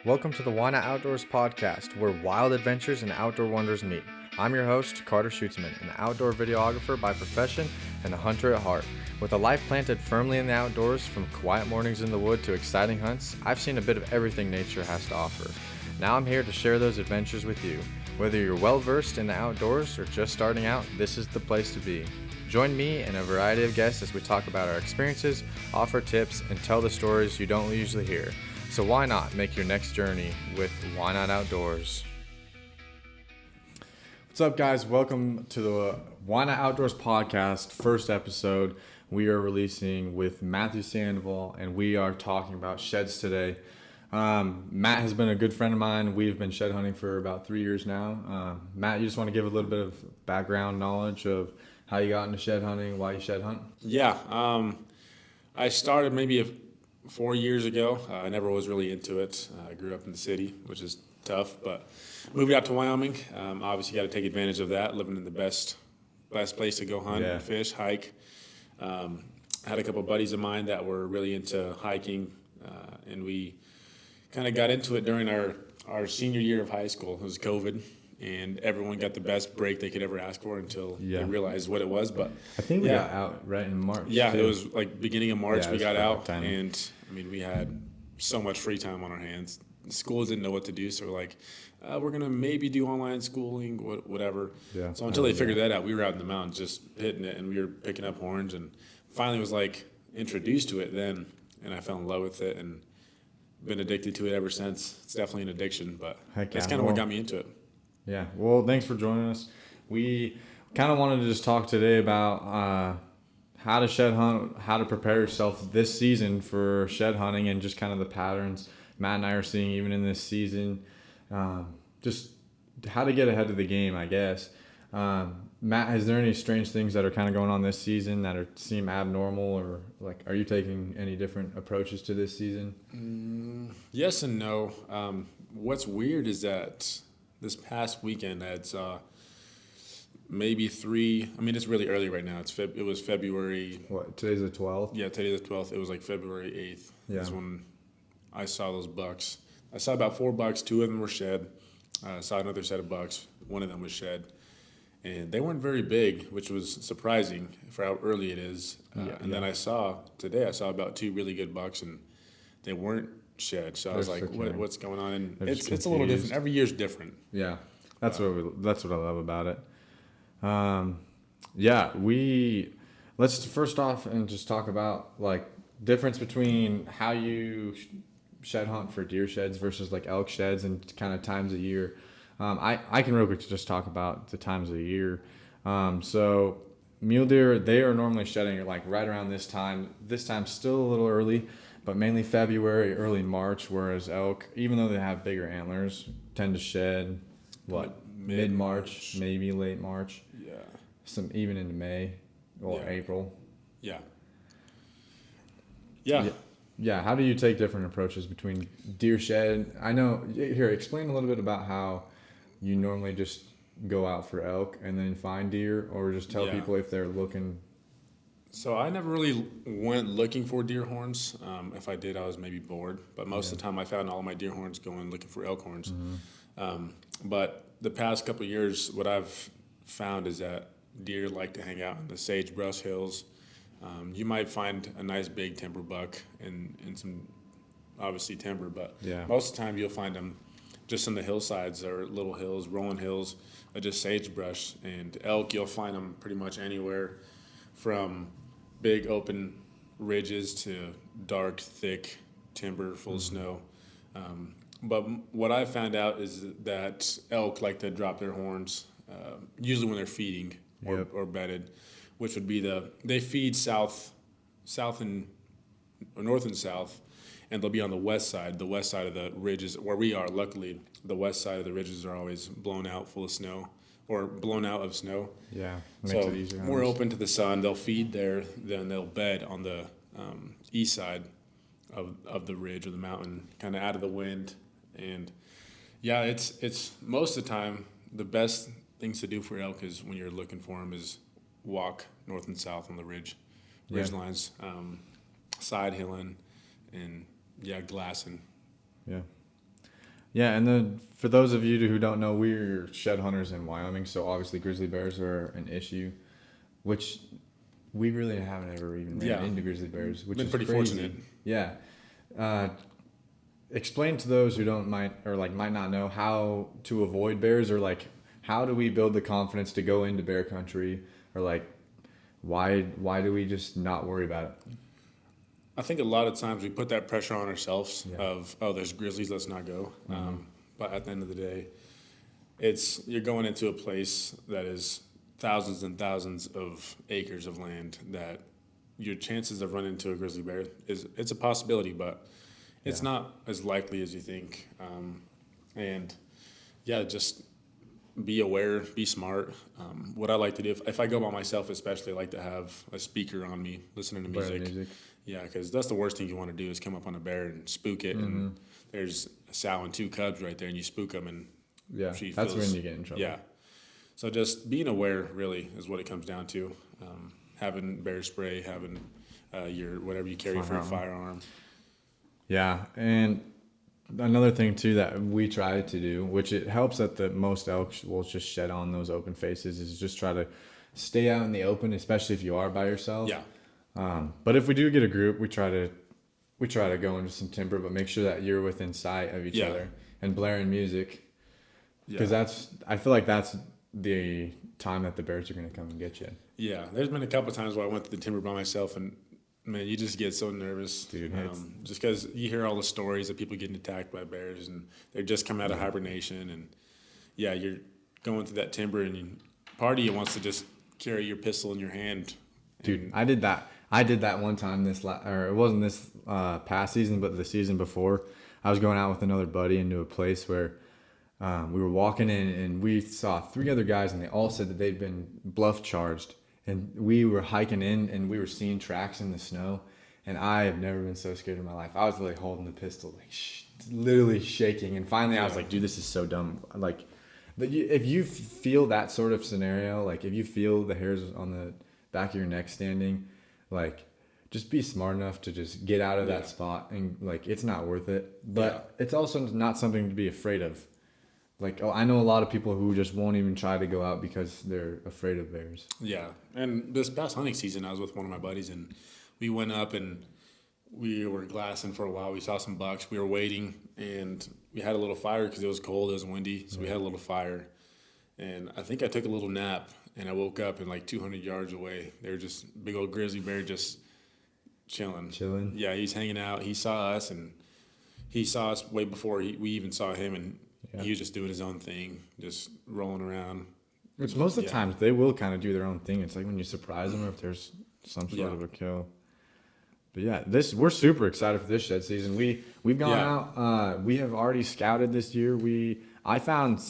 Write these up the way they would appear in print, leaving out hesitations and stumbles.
Welcome to the Wyknot Outdoors podcast, where wild adventures and outdoor wonders meet. I'm your host, Carter Schutzeman, an outdoor videographer by profession and a hunter at heart. With a life planted firmly in the outdoors, from quiet mornings in the wood to exciting hunts, I've seen a bit of everything nature has to offer. Now I'm here to share those adventures with you. Whether you're well versed in the outdoors or just starting out, this is the place to be. Join me and a variety of guests as we talk about our experiences, offer tips, and tell the stories you don't usually hear. So why not make your next journey with Wyknot Outdoors? What's up, guys? Welcome to the Wyknot Outdoors podcast, first episode we are releasing with Matthew Sandoval, and we are talking about sheds today. Matt has been a good friend of mine. We've been shed hunting for about 3 years now. Matt, you just want to give a little bit of background knowledge of how you got into shed hunting, why you shed hunt? Yeah, I started maybe 4 years ago. I never was really into it. I grew up in the city, which is tough, but moved out to Wyoming. Obviously, got to take advantage of that, living in the best place to go hunt, fish, hike. Had a couple buddies of mine that were really into hiking, and we kind of got into it during our senior year of high school. It was COVID, and everyone got the best break they could ever ask for until they realized what it was. But I think we got out right in March. Yeah, too. It was like beginning of March we got out, timing. and I mean we had so much free time on our hands. The schools didn't know what to do, so we're like, we're gonna maybe do online schooling, whatever. Yeah, so until they figured that out, we were out in the mountains just hitting it, and we were picking up horns, and finally was like introduced to it then, and I fell in love with it, and been addicted to it ever since. It's definitely an addiction, but that's kind of what got me into it. Yeah, well, thanks for joining us. We kind of wanted to just talk today about how to shed hunt, how to prepare yourself this season for shed hunting, and just kind of the patterns Matt and I are seeing even in this season. Just how to get ahead of the game, I guess. Matt, is there any strange things that are kind of going on this season that seem abnormal, or like, are you taking any different approaches to this season? Yes and no. What's weird is that this past weekend I had saw maybe three. I mean, it's really early right now. It was February. What, today's the 12th? Yeah, today's the 12th. It was like February 8th. Yeah. Is when I saw those bucks. I saw about 4 bucks. 2 of them were shed. I saw another set of bucks. 1 of them was shed. And they weren't very big, which was surprising for how early it is. Then I saw about 2 really good bucks, and they weren't shed. So I was like, what's going on? And it's a little different. Every year's different. Yeah, that's what I love about it. Let's first off and just talk about like difference between how you shed hunt for deer sheds versus like elk sheds and kind of times of year. I can real quick just talk about the times of the year. So mule deer, they are normally shedding like right around this time. This time's still a little early, but mainly February, early March, whereas elk, even though they have bigger antlers, tend to shed mid-March, maybe late March. Yeah. Some even into May or April. Yeah. Yeah, how do you take different approaches between deer shed? I know, here, explain a little bit about how you normally just go out for elk and then find deer, or just tell people if they're looking. So I never really went looking for deer horns. If I did, I was maybe bored. But most of the time, I found all my deer horns going looking for elk horns. Mm-hmm. But the past couple of years, what I've found is that deer like to hang out in the sagebrush hills. You might find a nice big timber buck in some, obviously, timber, but most of the time you'll find them just on the hillsides or little hills, rolling hills, or just sagebrush. And elk, you'll find them pretty much anywhere from big open ridges to dark, thick timber full of snow. But what I found out is that elk like to drop their horns, usually when they're feeding or bedded, which would be they feed south and or north and south, and they'll be on the west side of the ridges where we are. Luckily, the west side of the ridges are always blown out full of snow or blown out of snow. Yeah, makes it easier. More open to the sun. They'll feed there, then they'll bed on the east side of the ridge or the mountain, kind of out of the wind. And yeah, it's most of the time the best things to do for elk is when you're looking for them is walk north and south on the ridge lines, side hilling, and glassing. Yeah. Yeah, and then for those of you who don't know, we're shed hunters in Wyoming, so obviously grizzly bears are an issue, which we really haven't ever even ran into grizzly bears, which Been is pretty crazy. fortunate. Yeah. Uh, Explain to those who might not know how to avoid bears, or like how do we build the confidence to go into bear country, or like why do we just not worry about it? I think a lot of times we put that pressure on ourselves Yeah. of, oh, there's grizzlies, let's not go. Mm-hmm. But at the end of the day, you're going into a place that is thousands and thousands of acres of land that your chances of running into a grizzly bear it's a possibility, but it's not as likely as you think. And yeah, just be aware, be smart. What I like to do, if I go by myself especially, I like to have a speaker on me, listening to music. Yeah, because that's the worst thing you want to do is come up on a bear and spook it, and there's a sow and two cubs right there, and you spook them, and That's when you get in trouble. Yeah. So just being aware really is what it comes down to. Having bear spray, having your whatever you carry for your firearm. Yeah, and another thing too that we try to do, which it helps that the most elk will just shed on those open faces, is just try to stay out in the open, especially if you are by yourself. Yeah. But if we do get a group, we try to go into some timber, but make sure that you're within sight of each other and blaring music, because I feel like that's the time that the bears are going to come and get you. Yeah, there's been a couple of times where I went to the timber by myself, and man, you just get so nervous, dude. Just because you hear all the stories of people getting attacked by bears, and they're just coming out of hibernation, and you're going through that timber, and part of you wants to just carry your pistol in your hand. Dude, I did that one time or it wasn't this past season, but the season before. I was going out with another buddy into a place where we were walking in, and we saw 3 other guys, and they all said that they'd been bluff charged. And we were hiking in, and we were seeing tracks in the snow, and I have never been so scared in my life. I was like holding the pistol, like literally shaking. And finally, I was like, "Dude, this is so dumb." Like, if you feel that sort of scenario, like if you feel the hairs on the back of your neck standing, like just be smart enough to just get out of that spot, and like it's not worth it. But it's also not something to be afraid of. Like, I know a lot of people who just won't even try to go out because they're afraid of bears. Yeah, and this past hunting season, I was with one of my buddies, and we went up and we were glassing for a while. We saw some bucks. We were waiting, and we had a little fire because it was cold, it was windy, so we had a little fire. And I think I took a little nap, and I woke up, and like 200 yards away, there was just big old grizzly bear just chilling. Chilling? Yeah, he's hanging out. He saw us, and he saw us way before we even saw him, and he was just doing his own thing, just rolling around. Which most of the times they will kind of do their own thing. It's like when you surprise them, or if there's some sort of a kill. But yeah, we're super excited for this shed season. We've gone out. We have already scouted this year. I found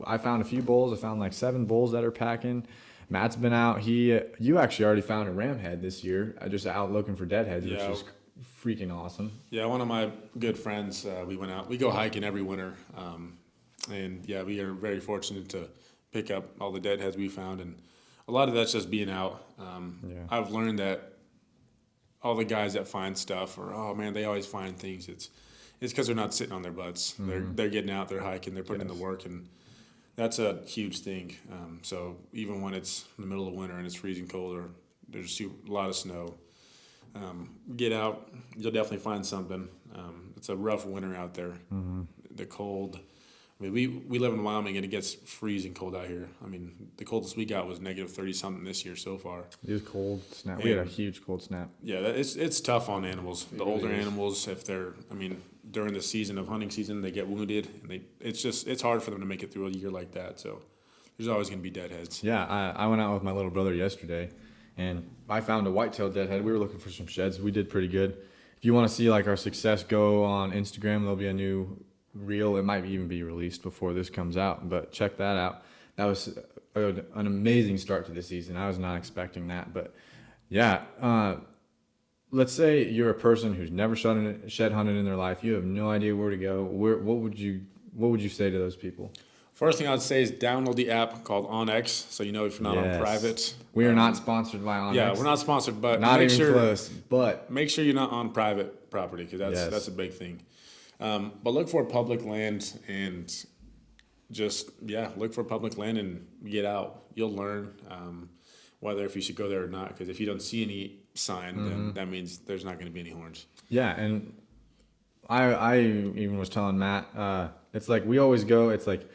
a few bulls. I found like 7 bulls that are packing. Matt's been out. You actually already found a ram head this year. Just out looking for deadheads, which is freaking awesome. Yeah, one of my good friends, we went out. We go hiking every winter, and we are very fortunate to pick up all the deadheads we found, and a lot of that's just being out. I've learned that all the guys that find stuff, or oh man, they always find things. It's because they're not sitting on their butts. They're getting out, they're hiking, they're putting in the work, and that's a huge thing. So even when it's in the middle of winter and it's freezing cold, or there's a lot of snow. Get out, you'll definitely find something. It's a rough winter out there. The cold. I mean, we live in Wyoming, and it gets freezing cold out here. I mean, the coldest we got was negative 30-something this year so far. It was cold snap. We had a huge cold snap. Yeah, it's tough on animals. The older animals, if during the season of hunting season, they get wounded, and it's hard for them to make it through a year like that. So there's always going to be deadheads. Yeah, I went out with my little brother yesterday, and I found a white-tailed deadhead. We were looking for some sheds. We did pretty good. If you want to see like our success go on Instagram, there'll be a new reel. It might even be released before this comes out, but check that out. That was an amazing start to the season. I was not expecting that, but yeah. Let's say you're a person who's never shed hunted in their life. You have no idea where to go. What would you say to those people? First thing I'd say is download the app called OnX, so you know if you're not on private. We are not sponsored by OnX. Yeah, we're not sponsored, but not even close. But make sure you're not on private property, because that's a big thing. But look for public land and just, look for public land and get out. You'll learn whether if you should go there or not. Because if you don't see any sign, then that means there's not going to be any horns. Yeah, and I even was telling Matt, it's like we always go. It's like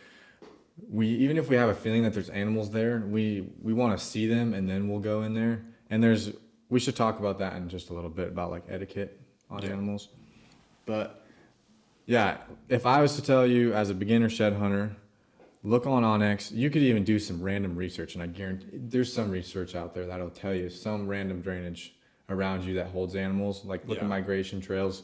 even if we have a feeling that there's animals there, we want to see them and then we'll go in there. And we should talk about that in just a little bit about like etiquette on animals. But yeah, if I was to tell you as a beginner shed hunter, look on Onyx. You could even do some random research, and I guarantee there's some research out there that'll tell you some random drainage around you that holds animals. Like look at migration trails.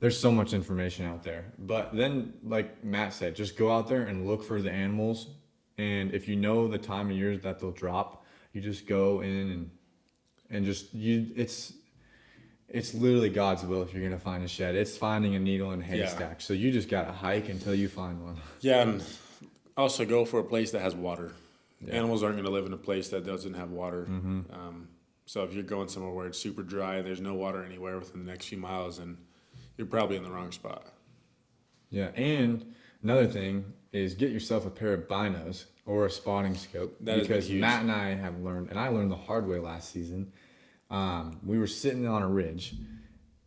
There's so much information out there. But then, like Matt said, just go out there and look for the animals. And if you know the time of year that they'll drop, you just go in and it's literally God's will if you're gonna find a shed. It's finding a needle in a haystack. Yeah. So you just gotta hike until you find one. Yeah, and also go for a place that has water. Yeah. Animals aren't gonna live in a place that doesn't have water. So if you're going somewhere where it's super dry and there's no water anywhere within the next few miles, then you're probably in the wrong spot. Yeah, and another thing is get yourself a pair of binos or a spotting scope. Because Matt and I have learned, and I learned the hard way last season. We were sitting on a ridge.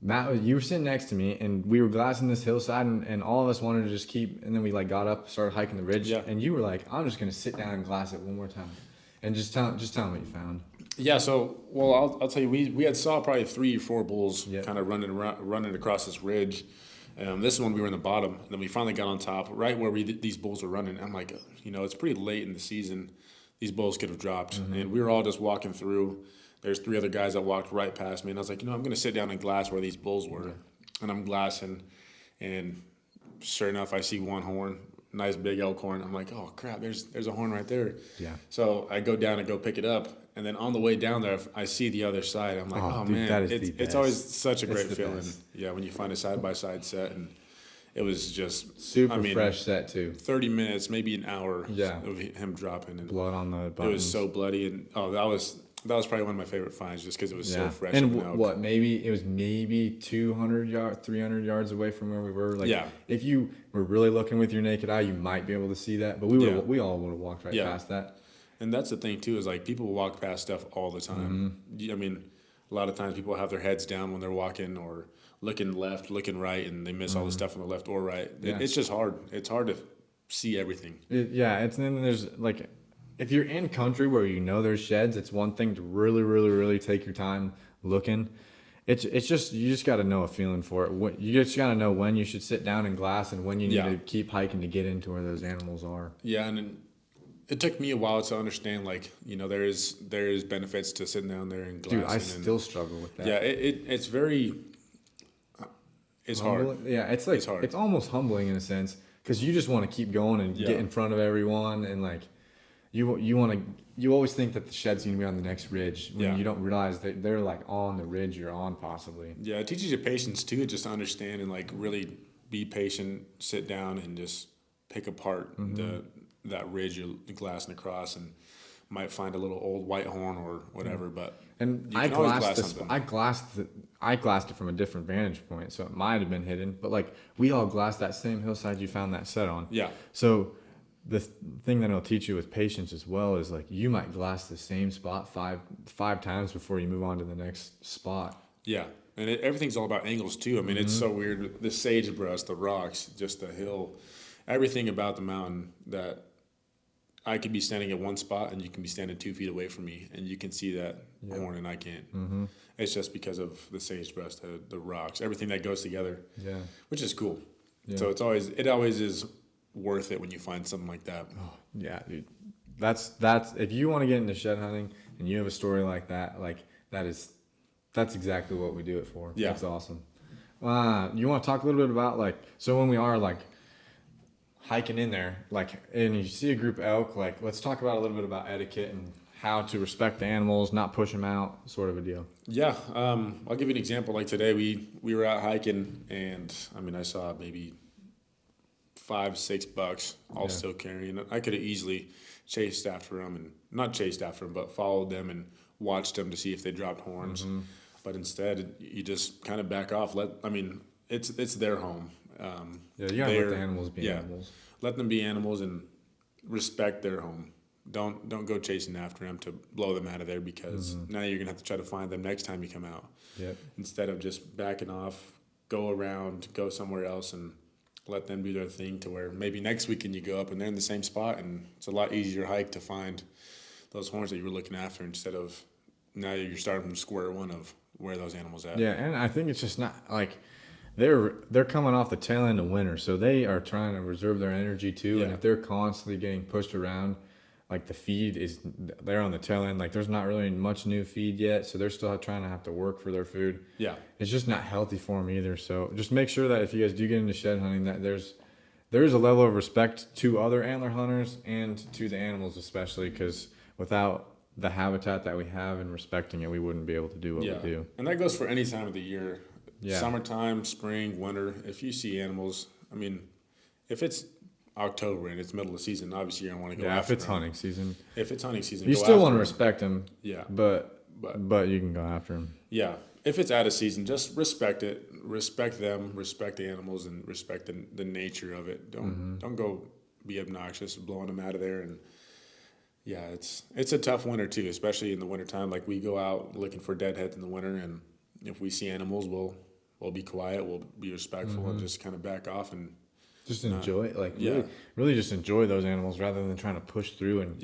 Matt, you were sitting next to me, and we were glassing this hillside, and all of us wanted to just keep. And then we like got up, started hiking the ridge, and you were like, "I'm just gonna sit down and glass it one more time," and just tell them what you found. Yeah, so I'll tell you, we had saw probably 3 or 4 bulls kind of running across this ridge. This is when we were in the bottom, and then we finally got on top, right where these bulls were running. I'm like, it's pretty late in the season. These bulls could have dropped, and we were all just walking through. There's 3 other guys that walked right past me, and I was like, I'm going to sit down and glass where these bulls were, and I'm glassing, and sure enough, I see one horn. Nice big elk horn. I'm like, oh crap, there's a horn right there. Yeah. So I go down and go pick it up, and then on the way down there, I see the other side. I'm like, oh dude, man, it's always such a great feeling. Best. Yeah, when you find a side by side set, and it was just super fresh set too. 30 minutes, maybe an hour. Of him dropping and blood on the buttons. It was so bloody, and that was probably one of my favorite finds, just because it was so fresh. And it was maybe 200 yards, 300 yards away from where we were. Like, if you were really looking with your naked eye, you might be able to see that. But we all would have walked right past that. And that's the thing too, is like people walk past stuff all the time. I mean, a lot of times people have their heads down when they're walking or looking left, looking right, and they miss all the stuff on the left or right. It's just hard. It's hard to see everything. And then there's like, if you're in country where there's sheds, it's one thing to really, really, really take your time looking. It's just, you just got to know a feeling for it. You just got to know when you should sit down and glass and when you need to keep hiking to get into where those animals are. Yeah, and it took me a while to understand, like, there is benefits to sitting down there and glassing. Dude, I still struggle with that. Yeah, it's very, it's humbling. hard. Yeah, it's like, it's hard. It's almost humbling in a sense, because you just want to keep going and get in front of everyone, and like, you always think that the shed's going to be on the next ridge when you don't realize that they're like on the ridge you're on possibly. Yeah, it teaches you patience too, just to understand and like really be patient, sit down and just pick apart that ridge you're glassing across, and might find a little old white horn or whatever. But I glassed it from a different vantage point, so it might have been hidden. But like we all glassed that same hillside you found that set on. Yeah. So the thing that it'll teach you with patience as well is like you might glass the same spot five times before you move on to the next spot. Yeah, and everything's all about angles too. I mean, it's so weird. The sagebrush, the rocks, just the hill, everything about the mountain that I could be standing at one spot and you can be standing 2 feet away from me and you can see that horn and I can't. It's just because of the sagebrush, the rocks, everything that goes together. Yeah, which is cool. Yeah. So it always is worth it when you find something like that. Oh, yeah, dude. That's if you want to get into shed hunting and you have a story like that, like that's exactly what we do it for. Yeah, that's awesome. You want to talk a little bit about like, so when we are like hiking in there, like, and you see a group of elk, like, let's talk about a little bit about etiquette and how to respect the animals, not push them out, sort of a deal. Yeah, I'll give you an example. Like today, we were out hiking, and I mean, I saw maybe 5-6 bucks all still carrying. I could have easily chased after them, and not chased after them, but followed them and watched them to see if they dropped horns. But instead, you just kind of back off. It's their home. Yeah, you gotta let the animals be animals. Let them be animals and respect their home. Don't go chasing after them to blow them out of there, because now you're gonna have to try to find them next time you come out. Yep. Instead of just backing off, go around, go somewhere else, and let them do their thing, to where maybe next weekend you go up and they're in the same spot, and it's a lot easier hike to find those horns that you were looking after, instead of now you're starting from square one of where those animals at. Yeah, and I think it's just not like they're coming off the tail end of winter, so they are trying to reserve their energy too. Yeah. And if they're constantly getting pushed around, like the feed they're on the tail end. Like there's not really much new feed yet, so they're still trying to have to work for their food. Yeah, it's just not healthy for them either. So just make sure that if you guys do get into shed hunting, that there is a level of respect to other antler hunters and to the animals, especially because without the habitat that we have and respecting it, we wouldn't be able to do what we do. And that goes for any time of the year. Yeah. Summertime, spring, winter. If you see animals, I mean, if it's October and it's middle of season, obviously you're going to want to go after them. If it's hunting season. If it's hunting season, you go still after want to them. respect them. Yeah. But you can go after them. Yeah. If it's out of season, just respect it. Respect them. Respect the animals, and respect the nature of it. Don't go be obnoxious, blowing them out of there. And yeah, it's a tough winter too, especially in the wintertime. Like we go out looking for deadheads in the winter, and if we see animals, we'll be quiet. We'll be respectful and just kind of back off and just enjoy it. Like really just enjoy those animals rather than trying to push through and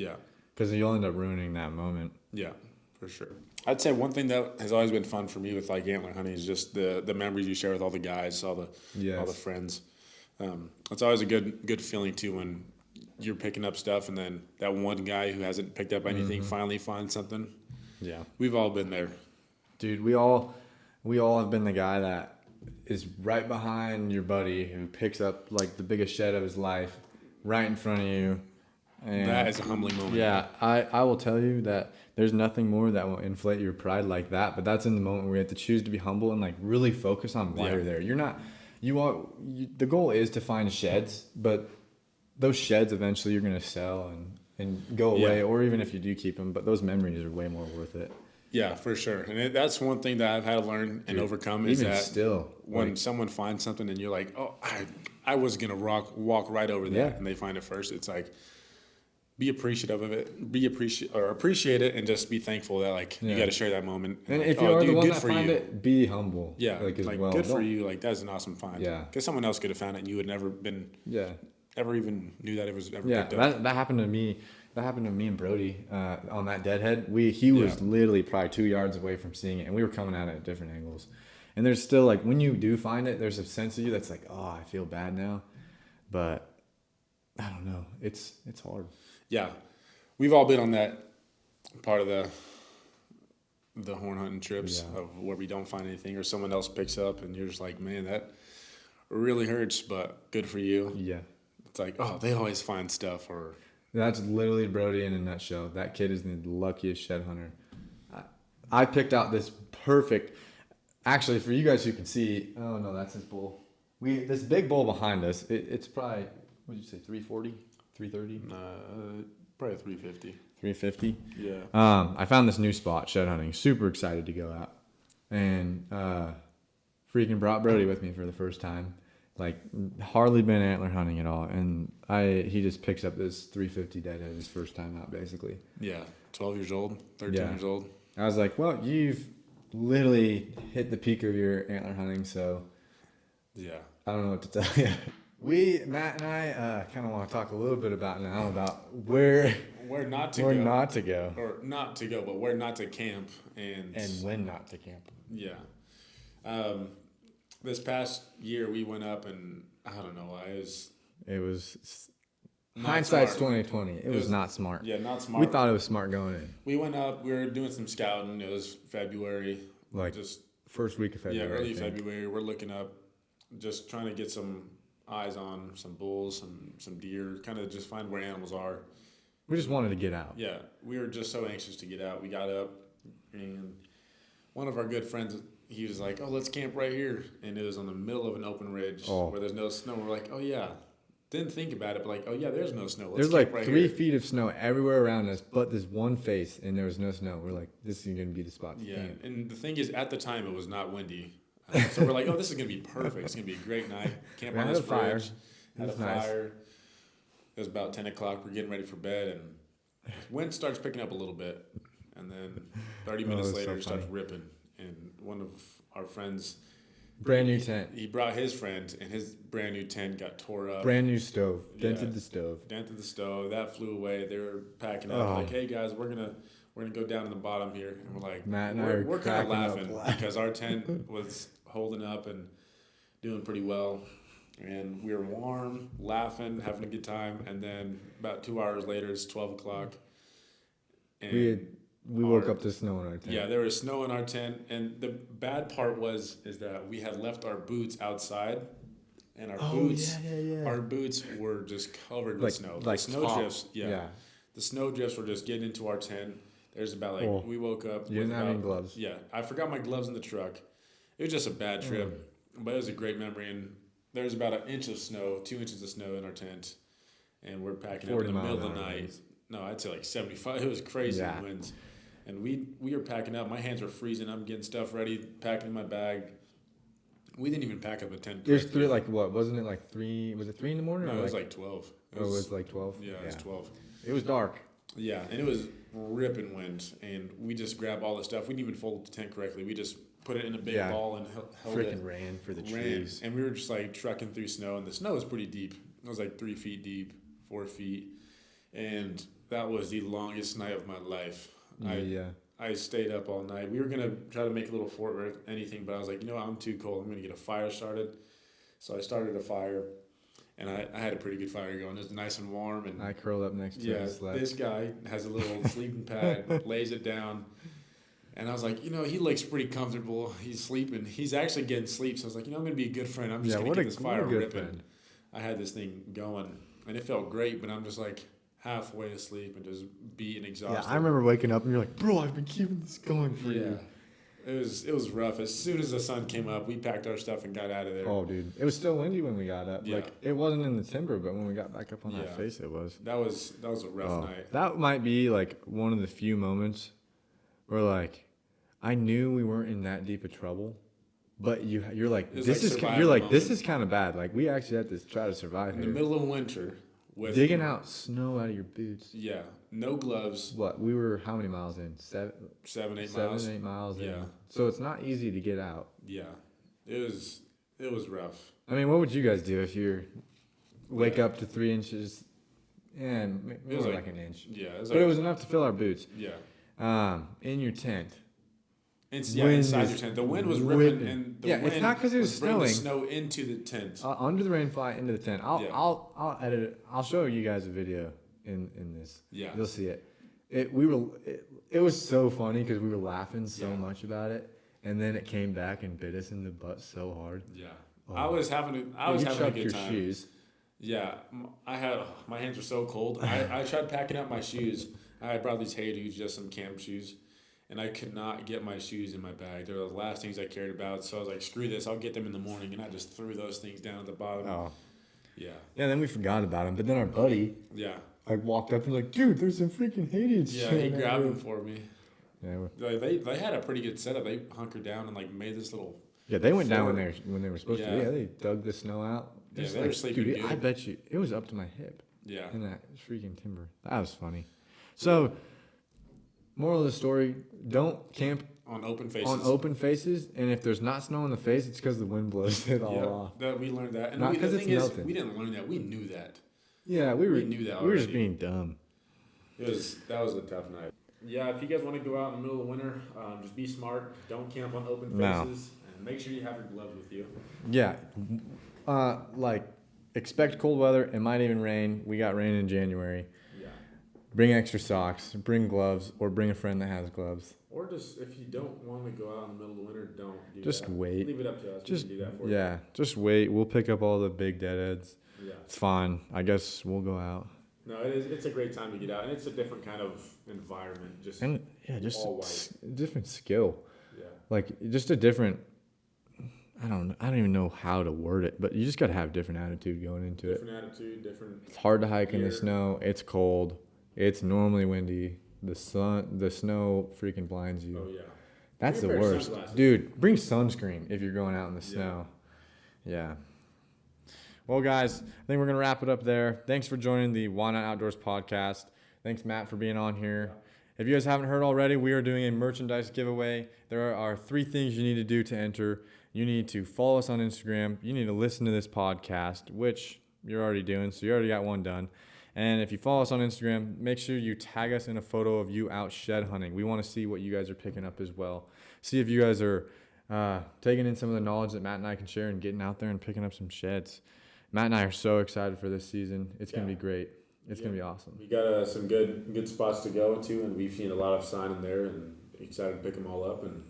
because you'll end up ruining that moment. Yeah, for sure. I'd say one thing that has always been fun for me with like antler hunting is just the memories you share with all the guys, all the friends. It's always a good feeling too when you're picking up stuff and then that one guy who hasn't picked up anything finally finds something. Yeah, we've all been there, dude. We all have been the guy that is right behind your buddy who picks up like the biggest shed of his life right in front of you. And that is a humbling moment. Yeah, I will tell you that there's nothing more that will inflate your pride like that. But that's in the moment where you have to choose to be humble and like really focus on why you're there. You're not. The goal is to find sheds, but those sheds eventually you're gonna sell and go away, or even if you do keep them. But those memories are way more worth it. Yeah, for sure. And that's one thing that I've had to learn and overcome is that still, when someone finds something and you're like, oh, I was going to walk right over that, and they find it first, it's like, be appreciative of it, appreciate it, and just be thankful that, like, you got to share that moment. And if you are the one that find it, be humble. Yeah, like good for you. Like, that's an awesome find. Yeah. Because someone else could have found it and you would never been, ever even knew that it was ever picked up. That happened to me. That happened to me and Brody on that deadhead. He was literally probably 2 yards away from seeing it, and we were coming at it at different angles. And there's still, like, when you do find it, there's a sense of you that's like, oh, I feel bad now. But I don't know. It's hard. Yeah. We've all been on that part of the horn hunting trips of where we don't find anything or someone else picks up, and you're just like, man, that really hurts, but good for you. Yeah. It's like, oh, they always find stuff, or... That's literally Brody in a nutshell. That kid is the luckiest shed hunter. I picked out this perfect... Actually, for you guys who can see... Oh, no, that's his bull. This big bull behind us, it's probably... What did you say, 340? 330? Probably 350. 350? Yeah. I found this new spot, shed hunting. Super excited to go out. And freaking brought Brody with me for the first time. Like, hardly been antler hunting at all. And he just picks up this 350 deadhead his first time out, basically. Yeah, 12 years old, 13 years old. I was like, well, you've literally hit the peak of your antler hunting, so... Yeah. I don't know what to tell you. Matt and I kind of want to talk a little bit about where not to go. Or not to go, but where not to camp. And when not to camp. Yeah. This past year, we went up, and I don't know why it was hindsight's 2020. It was not smart. Yeah, not smart. We thought it was smart going in. We went up. We were doing some scouting. It was February, like just first week of February. Yeah, early February. We're looking up, just trying to get some eyes on some bulls, some deer, kind of just find where animals are. We just wanted to get out. Yeah, we were just so anxious to get out. We got up, and one of our good friends, he was like, oh, let's camp right here. And it was on the middle of an open ridge where there's no snow. We're like, oh, yeah. Didn't think about it, but like, oh, yeah, there's no snow. There's like 3 feet of snow everywhere around us, but this one face, and there was no snow. We're like, this is going to be the spot. Yeah, and the thing is, at the time, it was not windy. So we're like, oh, this is gonna be perfect. It's gonna be a great night. Camp on this bridge. Had a fire. It was about 10 o'clock. We're getting ready for bed, and wind starts picking up a little bit, and then 30 minutes later, it starts ripping. And one of our friends, brand new tent. He brought his friend, and his brand new tent got tore up. Brand new stove. Dented the stove. Dented the stove. That flew away. They were packing up. Like, hey guys, we're gonna go down to the bottom here, and we're like, Matt and we're kind of laughing because our tent was holding up and doing pretty well. And we were warm, laughing, having a good time. And then about 2 hours later, it's 12 o'clock. And we woke up to snow in our tent. Yeah, there was snow in our tent. And the bad part is that we had left our boots outside. And our boots were just covered with snow. Like snow drifts. Yeah. The snow drifts were just getting into our tent. There's about we woke up. You didn't have any gloves. Yeah, I forgot my gloves in the truck. It was just a bad trip, but it was a great memory. And there was about 1 inch of snow, 2 inches of snow in our tent, and we're packing up in the middle of the night. Winds. No, I'd say like 75. It was crazy winds, and we were packing up. My hands were freezing. I'm getting stuff ready, packing in my bag. We didn't even pack up a tent. It was three. Like what? Wasn't it like 3? Was it 3 in the morning? No, it was like 12. It was like 12. Yeah, it was 12. It was dark. Yeah, and it was ripping wind, and we just grabbed all the stuff. We didn't even fold the tent correctly. We just put it in a big ball and held it. Freaking ran for the trees. And we were just like trucking through snow, and the snow was pretty deep. It was like 3 feet deep, 4 feet. And that was the longest night of my life. I stayed up all night. We were going to try to make a little fort or anything, but I was like, I'm too cold. I'm going to get a fire started. So I started a fire, and I had a pretty good fire going. It was nice and warm. And I curled up next to it and slept. This guy has a little sleeping pad, lays it down. And I was like, he looks pretty comfortable. He's sleeping. He's actually getting sleep. So I was like, I'm going to be a good friend. I'm just going to get this fire ripping. Friend. I had this thing going, and it felt great, but I'm just like halfway asleep and just beat and exhausted. Yeah, I remember waking up, and you're like, bro, I've been keeping this going for you. It was rough. As soon as the sun came up, we packed our stuff and got out of there. Oh, dude. It was still windy when we got up. Yeah. Like, it wasn't in the timber, but when we got back up on that face, it was. That was a rough night. That might be, like, one of the few moments where, like, I knew we weren't in that deep of trouble, but you're like, this is kind of bad. Like, we actually had to try to survive in the middle of winter with digging out snow out of your boots. Yeah, no gloves. What, we were how many miles in? 7, 8 miles. 7, 8 miles in. Yeah. So it's not easy to get out. Yeah, it was rough. I mean, what would you guys do if you wake up to 3 inches? Yeah, more like an inch. Yeah, but it was enough to fill our boots. Yeah. In your tent. Inside your tent. The wind was ripping, and the wind it's not because it was snowing. The snow into the tent. Under the rain, fly into the tent. I'll edit it. I'll show you guys a video in this. Yeah, you'll see it. It was so funny because we were laughing so much about it, and then it came back and bit us in the butt so hard. Yeah, I was having a good time. Shoes. Yeah, my hands were so cold. I tried packing up my shoes. I brought these Hey Dudes, just some camp shoes. And I could not get my shoes in my bag. They were the last things I cared about. So I was like, screw this. I'll get them in the morning. And I just threw those things down at the bottom. Oh. Yeah. Yeah, then we forgot about them. But then our buddy walked up and was like, dude, there's some freaking Hades. Yeah, he grabbed them for me. Yeah, they had a pretty good setup. They hunkered down and like made this little they went down when they were supposed to. Yeah, they dug the snow out. Yeah, they were sleeping good. I bet you it was up to my hip. Yeah. In that freaking timber. That was funny. So moral of the story, don't camp on open faces. And if there's not snow in the face, it's because the wind blows it all off. We learned that. And not because it's melting. We didn't learn that. We knew that. Yeah, we knew that already. We were just being dumb. That was a tough night. Yeah, if you guys want to go out in the middle of winter, just be smart. Don't camp on open faces. And make sure you have your gloves with you. Yeah. Expect cold weather. It might even rain. We got rain in January. Bring extra socks, bring gloves, or bring a friend that has gloves. Or just, if you don't want to go out in the middle of the winter, don't do just that. Wait. Leave it up to us. We can do that for you. Yeah, just wait. We'll pick up all the big deadheads. Yeah. It's fine. I guess we'll go out. No, it's a great time to get out, and it's a different kind of environment. Just all white. Different skill. Yeah. Like, just a different, I don't even know how to word it, but you just got to have different attitude going into it. Different attitude, different. It's hard to hike in the snow. It's cold. It's normally windy. The snow freaking blinds you. Oh, yeah. That's the Bring a pair of worst. sunglasses. Dude, bring sunscreen if you're going out in the snow. Yeah. Well, guys, I think we're going to wrap it up there. Thanks for joining the Wyknot Outdoors podcast. Thanks, Matt, for being on here. If you guys haven't heard already, we are doing a merchandise giveaway. There are 3 things you need to do to enter. You need to follow us on Instagram. You need to listen to this podcast, which you're already doing, so you already got one done. And if you follow us on Instagram, make sure you tag us in a photo of you out shed hunting. We want to see what you guys are picking up as well. See if you guys are taking in some of the knowledge that Matt and I can share and getting out there and picking up some sheds. Matt and I are so excited for this season. It's going to be great. It's going to be awesome. We got some good spots to go to, and we've seen a lot of sign in there, and excited to pick them all up, and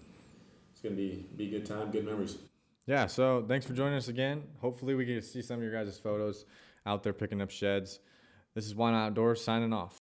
it's going to be a good time, good memories. Yeah, so thanks for joining us again. Hopefully we get to see some of your guys' photos out there picking up sheds. This is Wyknot Outdoors signing off.